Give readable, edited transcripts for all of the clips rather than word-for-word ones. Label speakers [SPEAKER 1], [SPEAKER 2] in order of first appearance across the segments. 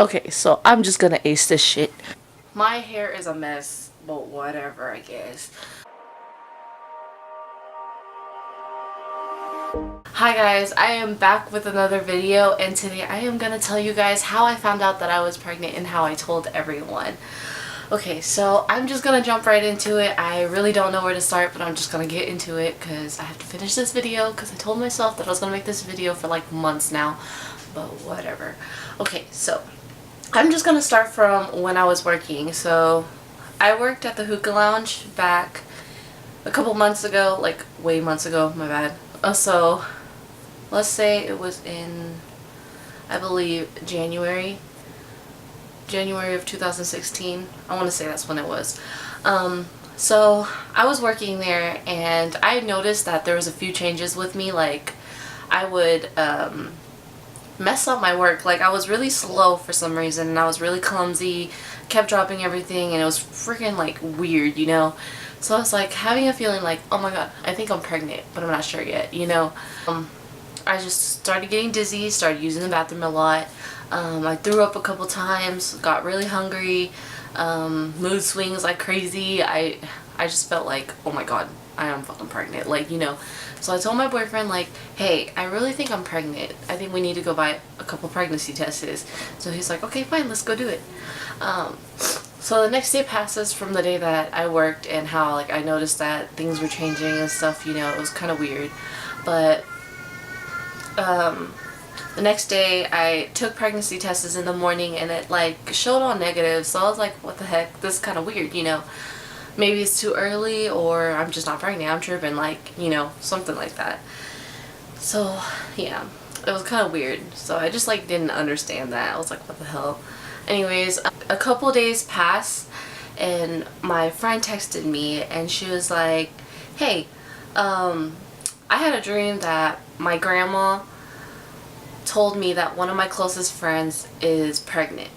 [SPEAKER 1] Okay, so I'm just gonna ace this shit. My hair is a mess, but whatever, I guess. Hi guys, I am back with another video, and today I am gonna tell you guys how I found out that I was pregnant and how I told everyone. Okay, so I'm just gonna jump right into it. I really don't know where to start, but I'm just gonna get into it because I have to finish this video because I told myself that I was gonna make this video for like months now, but whatever. Okay, so I'm just gonna start from when I was working. So I worked at the hookah lounge back a couple months ago, like way months ago, my bad. So let's say it was in, I believe, January of 2016. I want to say that's when it was. So I was working there and I noticed that there was a few changes with me. Like I would mess up my work. Like I was really slow for some reason and I was really clumsy, kept dropping everything, and it was freaking like weird, you know. So I was like having a feeling like, oh my god, I think I'm pregnant, but I'm not sure yet, you know. I just started getting dizzy, started using the bathroom a lot. I threw up a couple times, got really hungry, mood swings like crazy. I just felt like, oh my god, I am fucking pregnant, like, you know. So I told my boyfriend, like, hey, I really think I'm pregnant. I think we need to go buy a couple pregnancy tests. So he's like, okay, fine, let's go do it. So the next day passes from the day that I worked and how, like, I noticed that things were changing and stuff, you know. It was kind of weird. But the next day I took pregnancy tests in the morning and it like showed all negative. So I was like, what the heck, this is kind of weird, you know. Maybe it's too early or I'm just not pregnant, I'm tripping, like, you know, something like that. So yeah, it was kind of weird. So I just like didn't understand that. I was like, what the hell. Anyways, a couple days passed and my friend texted me and she was like, hey, I had a dream that my grandma told me that one of my closest friends is pregnant.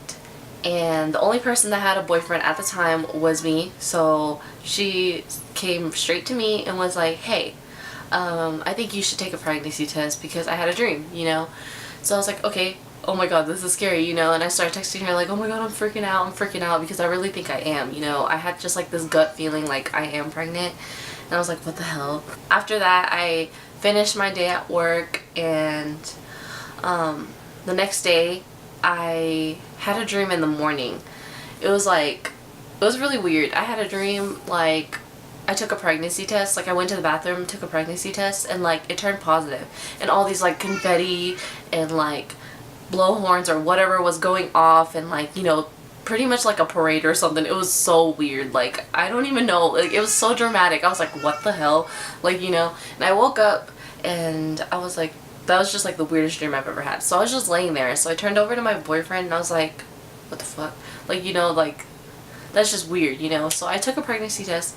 [SPEAKER 1] And the only person that had a boyfriend at the time was me. So she came straight to me and was like, hey, I think you should take a pregnancy test because I had a dream, you know. So I was like, okay, oh my god, this is scary, you know. And I started texting her like, oh my god, I'm freaking out because I really think I am, you know. I had just like this gut feeling like I am pregnant. And I was like, what the hell. After that, I finished my day at work, and the next day I had a dream in the morning. It was really weird. I had a dream like I took a pregnancy test. Like I went to the bathroom, took a pregnancy test, and like it turned positive. And all these like confetti and like blowhorns or whatever was going off, and like, you know, pretty much like a parade or something. It was so weird. Like I don't even know. Like it was so dramatic. I was like, what the hell? Like, you know. And I woke up and I was like, that was just like the weirdest dream I've ever had. So I was just laying there. So I turned over to my boyfriend and I was like, what the fuck? Like, you know, like, that's just weird, you know? So I took a pregnancy test,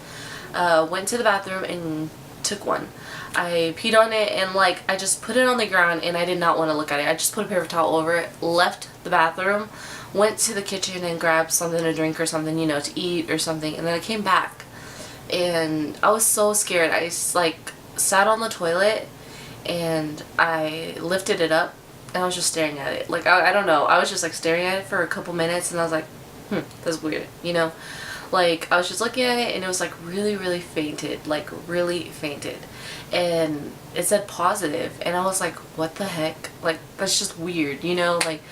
[SPEAKER 1] went to the bathroom and took one. I peed on it and like, I just put it on the ground and I did not want to look at it. I just put a paper towel over it, left the bathroom, went to the kitchen and grabbed something to drink or something, you know, to eat or something. And then I came back and I was so scared. I just like sat on the toilet and I lifted it up and I was just staring at it. Like, I don't know. I was just like staring at it for a couple minutes and I was like, that's weird, you know? Like, I was just looking at it and it was like really fainted. Like, really fainted. And it said positive and I was like, what the heck? Like, that's just weird, you know? Like,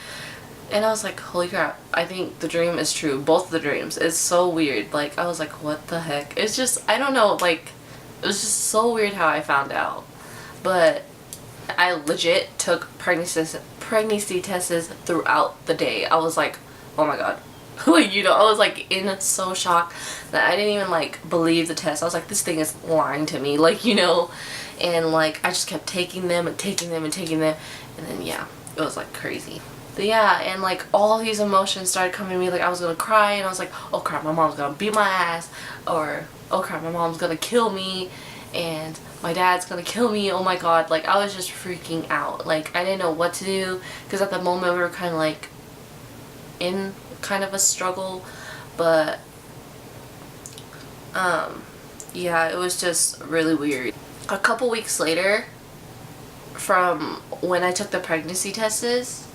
[SPEAKER 1] and I was like, holy crap, I think the dream is true. Both of the dreams. It's so weird. Like, I was like, what the heck? It's just, I don't know, like, it was just so weird how I found out. But I legit took pregnancy tests throughout the day. I was like, oh my god. Like, you know, I was like in so shock that I didn't even like believe the test. I was like, this thing is lying to me, like, you know. And like I just kept taking them and taking them and taking them, and then yeah, it was like crazy. But yeah, and like all these emotions started coming to me. Like I was gonna cry and I was like, oh crap, my mom's gonna beat my ass, or oh crap, my mom's gonna kill me, and my dad's gonna kill me, oh my god. Like I was just freaking out. Like I didn't know what to do because at the moment we were kind of like in kind of a struggle. But yeah, it was just really weird. A couple weeks later from when I took the pregnancy tests,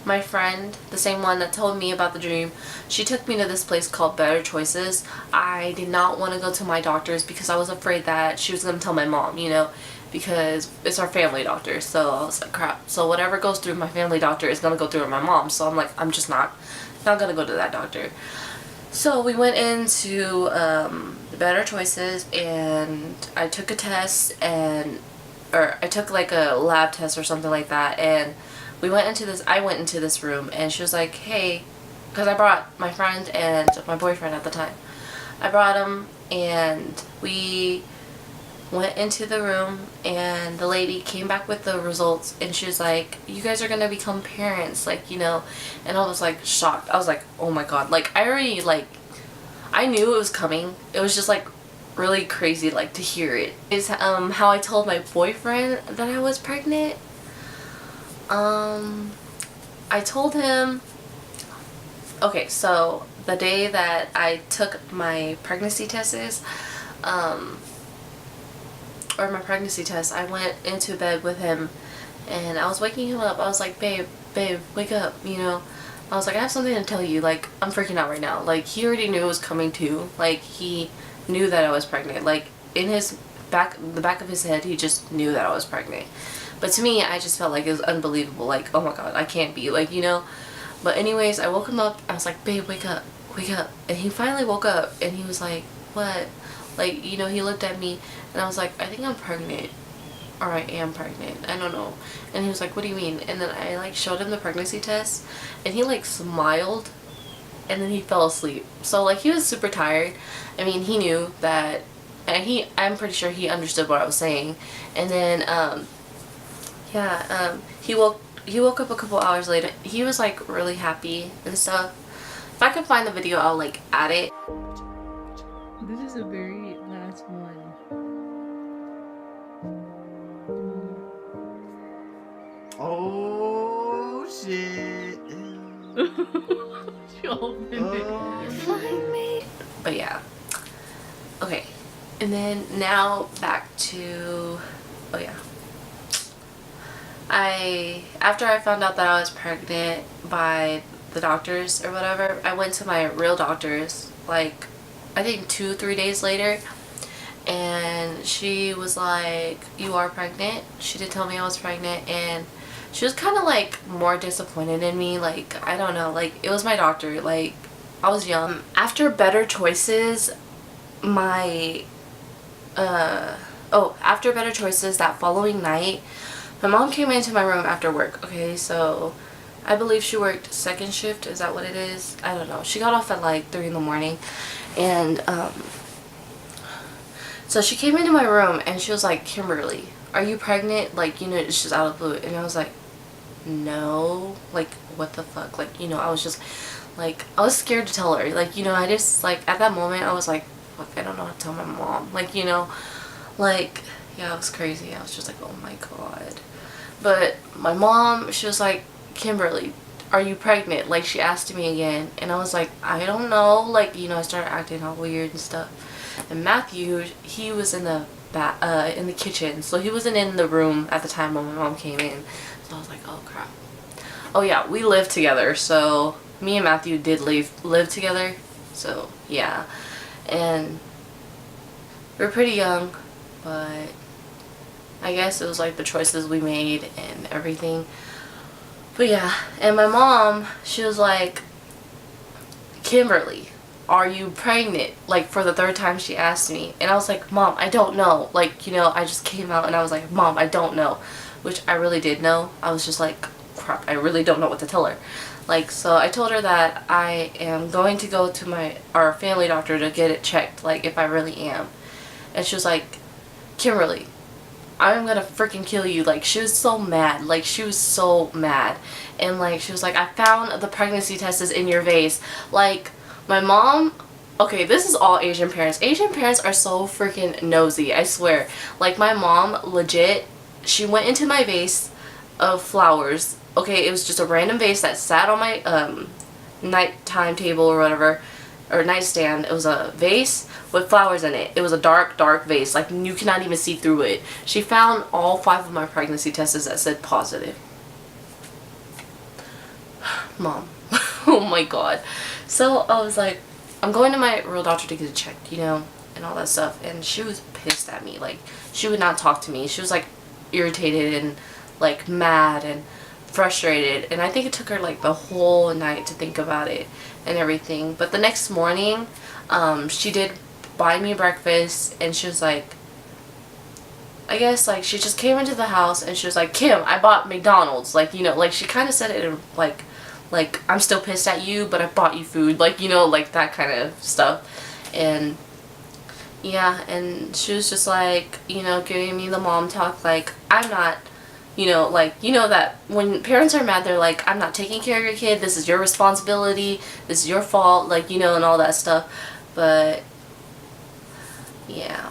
[SPEAKER 1] my friend, the same one that told me about the dream, she took me to this place called Better Choices. I did not want to go to my doctor's because I was afraid that she was going to tell my mom, you know, because it's our family doctor. So I was like, crap. So whatever goes through my family doctor is going to go through my mom. So I'm like, I'm just not going to go to that doctor. So we went into Better Choices, and I took a test, or I took like a lab test or something like that, and I went into this room, and she was like, hey, because I brought my friend and my boyfriend at the time. I brought him, and we went into the room, and the lady came back with the results, and she was like, you guys are gonna become parents, like, you know. And I was like shocked. I was like, oh my god. Like, I already, like, I knew it was coming. It was just like really crazy, like, to hear it. Is how I told my boyfriend that I was pregnant. I told him, okay, so the day that I took my pregnancy tests, or my pregnancy test, I went into bed with him, and I was waking him up. I was like, babe, wake up, you know. I was like, I have something to tell you, like, I'm freaking out right now. Like, he already knew it was coming too. Like, he knew that I was pregnant. Like, in the back of his head, he just knew that I was pregnant. But to me, I just felt like it was unbelievable. Like, oh my god, I can't be, like, you know. But anyways, I woke him up. I was like, babe, wake up, wake up. And he finally woke up, and he was like, what? Like, you know, he looked at me, and I was like, I think I'm pregnant. Or I am pregnant. I don't know. And he was like, what do you mean? And then I, like, showed him the pregnancy test, and he, like, smiled, and then he fell asleep. So, like, he was super tired. I mean, he knew that, and I'm pretty sure he understood what I was saying. And then, he woke up a couple hours later. He was, like, really happy and stuff. If I can find the video, I'll, like, add it.
[SPEAKER 2] This is a very last one.
[SPEAKER 3] Oh shit.
[SPEAKER 2] She opened it.
[SPEAKER 1] But yeah. Okay. And then now back to, oh yeah. After I found out that I was pregnant by the doctors or whatever, I went to my real doctors, like, I think 2-3 days later, and she was like, you are pregnant. She did tell me I was pregnant, and she was kind of like more disappointed in me. Like, I don't know, like, it was my doctor. Like, I was young. After Better Choices, after Better Choices, that following night, my mom came into my room after work. Okay, so I believe she worked second shift. Is that what it is? I don't know. She got off at like 3 in the morning, and so she came into my room, and she was like, Kimberly, are you pregnant? Like, you know, it's just out of the blue. And I was like, no. Like, what the fuck? Like, you know, I was just like, I was scared to tell her. Like, you know, I just, like, at that moment, I was like, fuck, I don't know how to tell my mom. Like, you know, like, yeah, it was crazy. I was just like, oh my god. But my mom, she was like, Kimberly, are you pregnant? Like, she asked me again, and I was like, I don't know. Like, you know, I started acting all weird and stuff. And Matthew, he was in the kitchen, so he wasn't in the room at the time when my mom came in. So I was like, oh crap. Oh yeah, we lived together, so me and Matthew did live together. So yeah, and we were pretty young, but I guess it was like the choices we made and everything. But yeah, and my mom, she was like, Kimberly, are you pregnant? Like, for the 3rd time she asked me. And I was like, Mom, I don't know. Like, you know, I just came out and I was like, Mom, I don't know. Which I really did know. I was just like, crap, I really don't know what to tell her. Like, so I told her that I am going to go to our family doctor to get it checked, like, if I really am. And she was like, Kimberly, I'm gonna freaking kill you. Like, she was so mad. Like, she was so mad. And, like, she was like, I found the pregnancy test is in your vase. Like, my mom, okay, this is all Asian parents. Asian parents are so freaking nosy, I swear. Like, my mom, legit, she went into my vase of flowers. Okay, it was just a random vase that sat on my nighttime table or whatever, or nightstand. It was a vase with flowers in it. It was a dark vase. Like, you cannot even see through it. She found all 5 of my pregnancy tests that said positive. Mom. Oh my god. So I was like, I'm going to my real doctor to get it checked, you know, and all that stuff. And she was pissed at me. Like, she would not talk to me. She was like irritated and like mad and frustrated. And I think it took her like the whole night to think about it and everything. But the next morning, she did buy me breakfast, and she was like, I guess like she just came into the house and she was like, Kim, I bought McDonald's. Like, you know, like she kind of said it in like I'm still pissed at you, but I bought you food, like, you know, like that kind of stuff. And yeah, and she was just like, you know, giving me the mom talk, like, I'm not, you know, like, you know that when parents are mad, they're like, I'm not taking care of your kid, this is your responsibility, this is your fault, like, you know, and all that stuff. But yeah.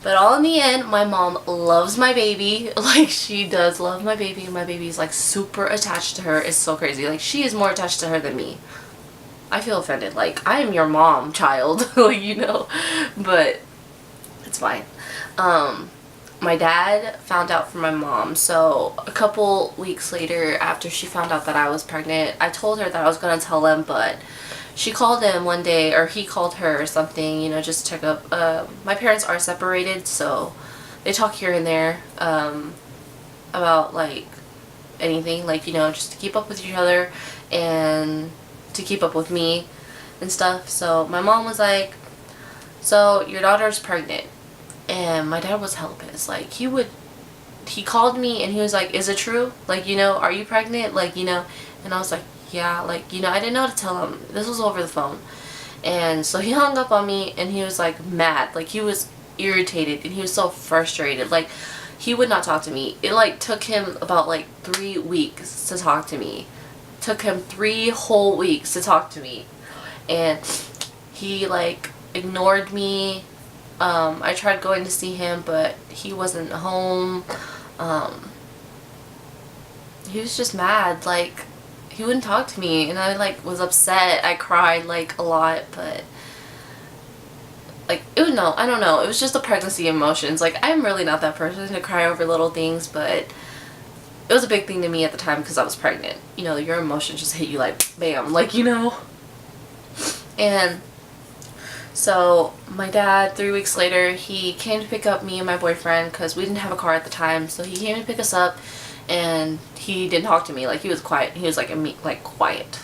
[SPEAKER 1] But all in the end, my mom loves my baby. Like, she does love my baby. My baby is like super attached to her. It's so crazy. Like, she is more attached to her than me. I feel offended. Like, I am your mom, child. Like, you know. But it's fine. My dad found out from my mom. So a couple weeks later, after she found out that I was pregnant, I told her that I was going to tell him, but she called him one day, or he called her or something, you know, just to check up. My parents are separated, so they talk here and there about, like, anything, like, you know, just to keep up with each other and to keep up with me and stuff. So my mom was like, so your daughter's pregnant. And my dad was hella pissed. Like, he called me and he was like, is it true? Like, you know, are you pregnant? Like, you know, and I was like, yeah, like, you know, I didn't know how to tell him. This was over the phone. And so he hung up on me and he was like mad. Like, he was irritated and he was so frustrated. Like, he would not talk to me. It like took him about like 3 weeks to talk to me. Took him 3 whole weeks to talk to me. And he like ignored me. I tried going to see him, but he wasn't home. He was just mad. Like, he wouldn't talk to me, and I like was upset. I cried like a lot, but like, no, I don't know. It was just the pregnancy emotions. Like, I'm really not that person to cry over little things, but it was a big thing to me at the time because I was pregnant. You know, your emotions just hit you like bam, like, you know. And so my dad, 3 weeks later, he came to pick up me and my boyfriend because we didn't have a car at the time. So he came to pick us up, and he didn't talk to me. Like, he was quiet. He was like quiet.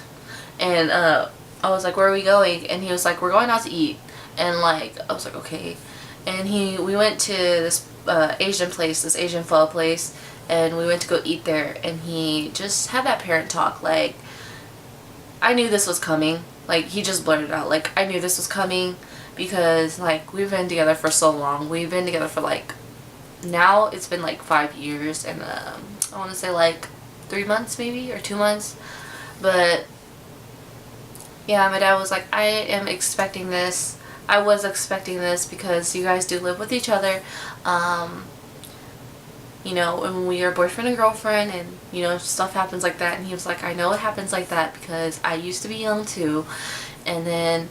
[SPEAKER 1] And I was like, where are we going? And he was like, we're going out to eat. And like, I was like, okay. And we went to this Asian place, this Asian pho place, and we went to go eat there. And he just had that parent talk. Like, I knew this was coming. Like, he just blurted out, like, I knew this was coming because, like, we've been together for so long. We've been together for, like, now it's been, like, 5 years and, I want to say, like, 3 months maybe, or 2 months. But, yeah, my dad was like, I am expecting this. I was expecting this because you guys do live with each other. You know, when we are boyfriend and girlfriend, and, you know, stuff happens like that. And he was like, I know it happens like that because I used to be young too. And then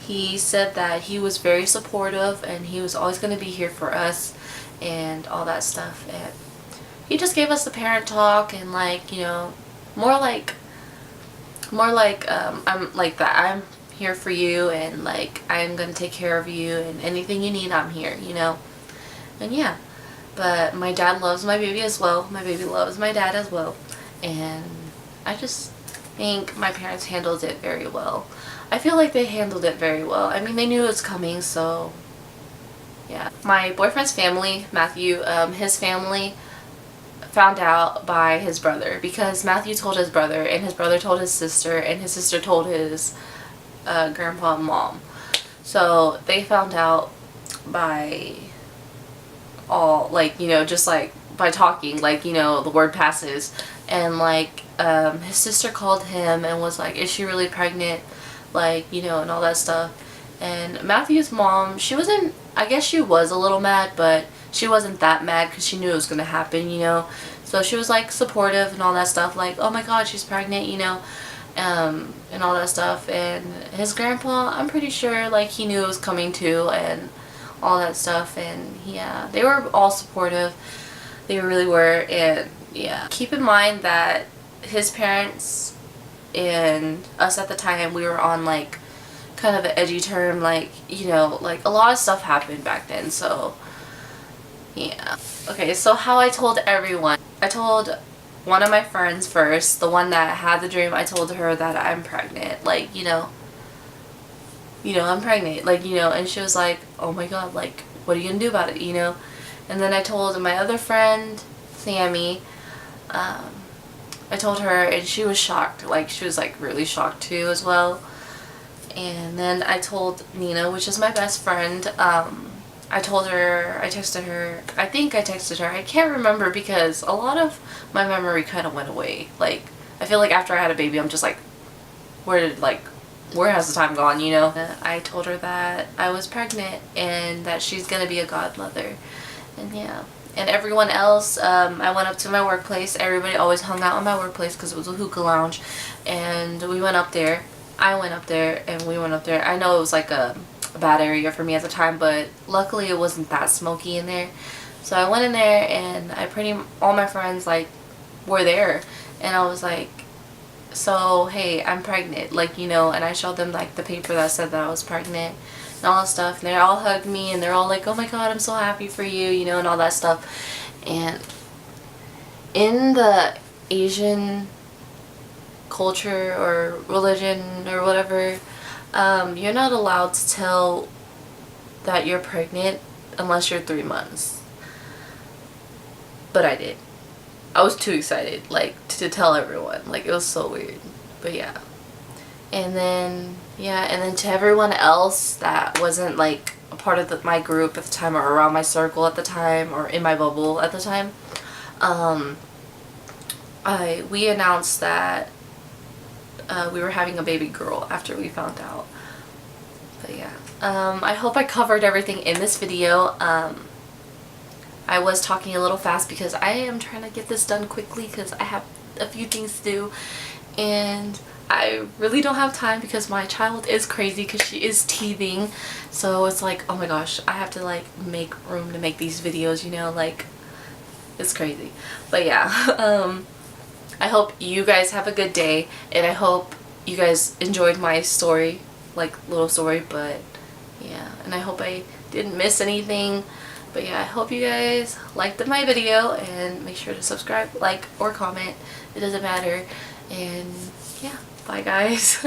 [SPEAKER 1] he said that he was very supportive and he was always going to be here for us and all that stuff. And he just gave us the parent talk and, like, you know, more like I'm like that. I'm here for you, and like, I'm going to take care of you, and anything you need, I'm here, you know. And yeah. But my dad loves my baby as well. My baby loves my dad as well. And I just think my parents handled it very well. I feel like they handled it very well. I mean, they knew it was coming, so yeah. My boyfriend's family, Matthew, his family found out by his brother because Matthew told his brother, and his brother told his sister, and his sister told his grandpa and mom. So they found out by all, like, you know, just like by talking, like, you know, the word passes. And like, his sister called him and was like, is she really pregnant, like, you know, and all that stuff. And Matthew's mom, she wasn't, I guess she was a little mad, but she wasn't that mad because she knew it was gonna happen, you know. So she was like supportive and all that stuff, like, oh my god, she's pregnant, you know, and all that stuff. And his grandpa, I'm pretty sure, like, he knew it was coming too, and all that stuff. And yeah, they were all supportive. They really were. And yeah, keep in mind that his parents and us at the time, we were on like kind of an edgy term, like, you know, like a lot of stuff happened back then, so yeah. Okay, so how I told everyone. I told one of my friends first, the one that had the dream. I told her that I'm pregnant, like, you know, I'm pregnant, like, you know, and she was like, oh my god, like, what are you gonna do about it, you know? And then I told my other friend, Sammy, I told her, and she was shocked, like, she was like really shocked too as well. And then I told Nina, which is my best friend. I told her, I texted her, I think I texted her, I can't remember because a lot of my memory kind of went away. Like, I feel like after I had a baby, I'm just like, where has the time gone, you know? I told her that I was pregnant and that she's gonna be a godmother. And yeah. And everyone else, I went up to my workplace. Everybody always hung out in my workplace because it was a hookah lounge. And we went up there. I went up there and we went up there. I know it was like a bad area for me at the time, but luckily it wasn't that smoky in there. So I went in there and all my friends like were there. And I was like, so hey, I'm pregnant, like, you know, and I showed them like the paper that said that I was pregnant and all that stuff, and they all hugged me and they're all like, oh my god, I'm so happy for you, you know, and all that stuff. And in the Asian culture or religion or whatever, you're not allowed to tell that you're pregnant unless you're 3 months. But I did. I was too excited, like, to tell everyone. Like, it was so weird. But yeah. And then, yeah, and then to everyone else that wasn't, like, a part of my group at the time or around my circle at the time or in my bubble at the time, we announced that we were having a baby girl after we found out. But yeah. I hope I covered everything in this video. I was talking a little fast because I am trying to get this done quickly because I have a few things to do and I really don't have time because my child is crazy because she is teething. So it's like, oh my gosh, I have to like make room to make these videos, you know, like it's crazy. But yeah, I hope you guys have a good day and I hope you guys enjoyed my story, like little story, but yeah, and I hope I didn't miss anything. But yeah, I hope you guys liked my video and make sure to subscribe, like, or comment. It doesn't matter. And yeah, bye guys.